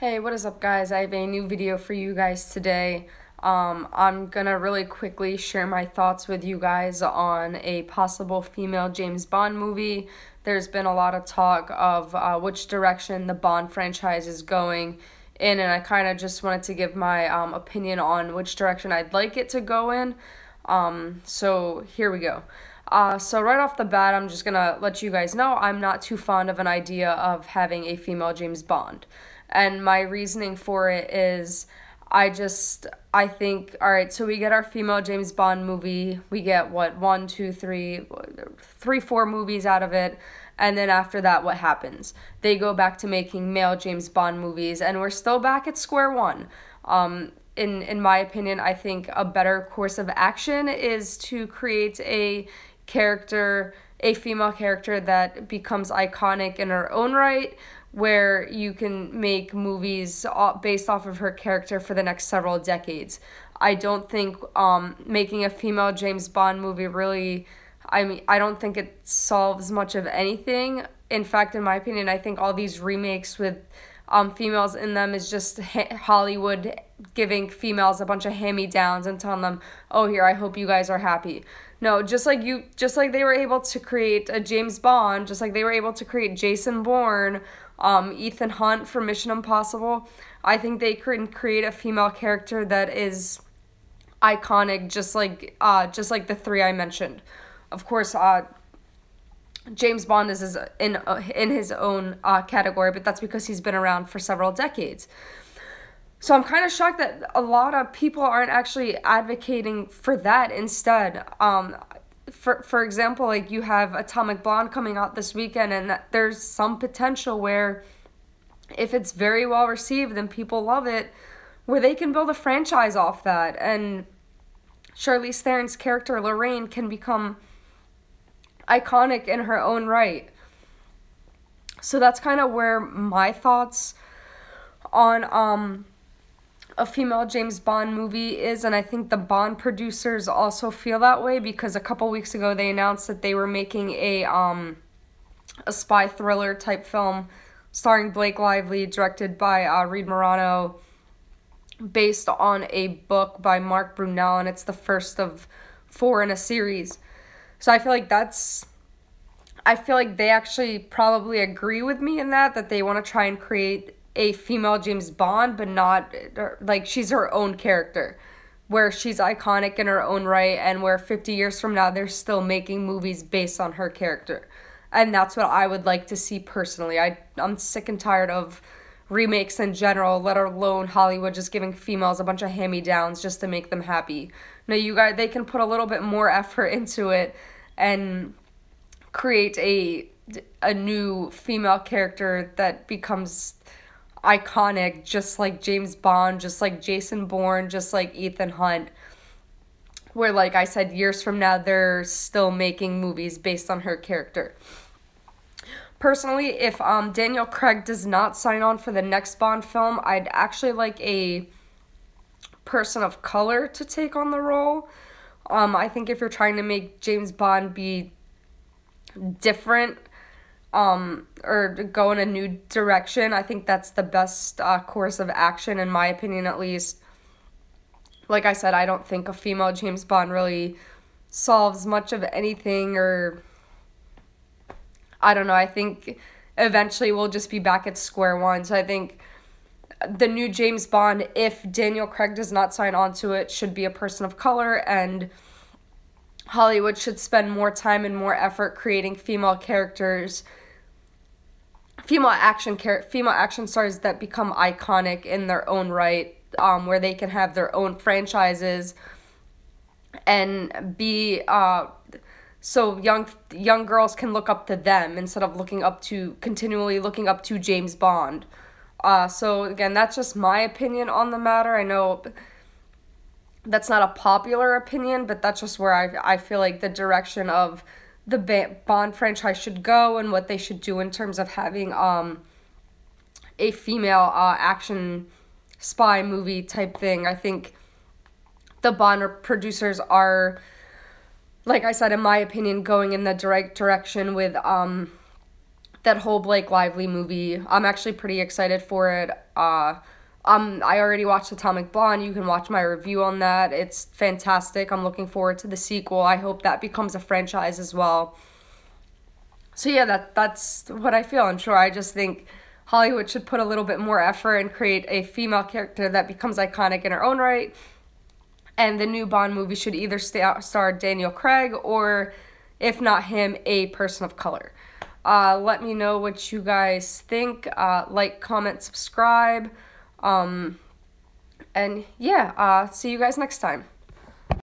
Hey, what is up, guys? I have a new video for you guys today. I'm gonna really quickly share my thoughts with you guys on a possible female James Bond movie. There's been a lot of talk of which direction the Bond franchise is going in, and I kind of just wanted to give my opinion on which direction I'd like it to go in. So here we go. So right off the bat, I'm just gonna let you guys know I'm not too fond of an idea of having a female James Bond. And my reasoning for it is I think, all right, so we get our female James Bond movie. We get what, one, two, three, 4 movies out of it. And then after that, what happens? They go back to making male James Bond movies, and we're still back at square one. In my opinion, I think a better course of action is to create a female character that becomes iconic in her own right, where you can make movies based off of her character for the next several decades. I don't think making a female James Bond movie really, I don't think it solves much of anything. In fact, in my opinion, I think all these remakes with females in them is just Hollywood giving females a bunch of hand-me-downs and telling them, oh, here, I hope you guys are happy. No, just like they were able to create a James Bond, just like they were able to create Jason Bourne, Ethan Hunt for Mission Impossible, I think they can create a female character that is iconic, just like the 3 I mentioned. Of course, James Bond is in his own category, but that's because he's been around for several decades. So I'm kind of shocked that a lot of people aren't actually advocating for that instead. For example, like you have Atomic Blonde coming out this weekend, and there's some potential where if it's very well received and people love it, where they can build a franchise off that, and Charlize Theron's character Lorraine can become iconic in her own right. So that's kind of where my thoughts on a female James Bond movie is, and I think the Bond producers also feel that way, because a couple weeks ago they announced that they were making a spy thriller type film starring Blake Lively, directed by Reed Morano, based on a book by Mark Brunell, and it's the first of 4 in a series. So I feel like they actually probably agree with me in that they want to try and create a female James Bond, but not, like, she's her own character, where she's iconic in her own right, and where 50 years from now they're still making movies based on her character. And that's what I would like to see personally. I'm sick and tired of remakes in general, let alone Hollywood just giving females a bunch of hand-me-downs just to make them happy. No, you guys, they can put a little bit more effort into it and create a new female character that becomes iconic, just like James Bond, just like Jason Bourne, just like Ethan Hunt, where, like I said, years from now they're still making movies based on her character. Personally, if Daniel Craig does not sign on for the next Bond film, I'd actually like a person of color to take on the role. I think if you're trying to make James Bond be different, or go in a new direction, I think that's the best course of action, in my opinion at least. Like I said, I don't think a female James Bond really solves much of anything, or I don't know, I think eventually we'll just be back at square one. So I think the new James Bond, if Daniel Craig does not sign on to it, should be a person of color, and Hollywood should spend more time and more effort creating female characters, female action stars that become iconic in their own right, where they can have their own franchises and be so young girls can look up to them instead of continually looking up to James Bond. So again, that's just my opinion on the matter. I know that's not a popular opinion, but that's just where I feel like the direction of the Bond franchise should go, and what they should do in terms of having a female action spy movie type thing. I think the Bond producers are, like I said, in my opinion, going in the direct direction with that whole Blake Lively movie. I'm actually pretty excited for it. I already watched Atomic Blonde. You can watch my review on that. It's fantastic. I'm looking forward to the sequel. I hope that becomes a franchise as well. So yeah, that's what I feel. And sure, I just think Hollywood should put a little bit more effort and create a female character that becomes iconic in her own right. And the new Bond movie should either star Daniel Craig or, if not him, a person of color. Let me know what you guys think. Like, comment, subscribe. And yeah, see you guys next time.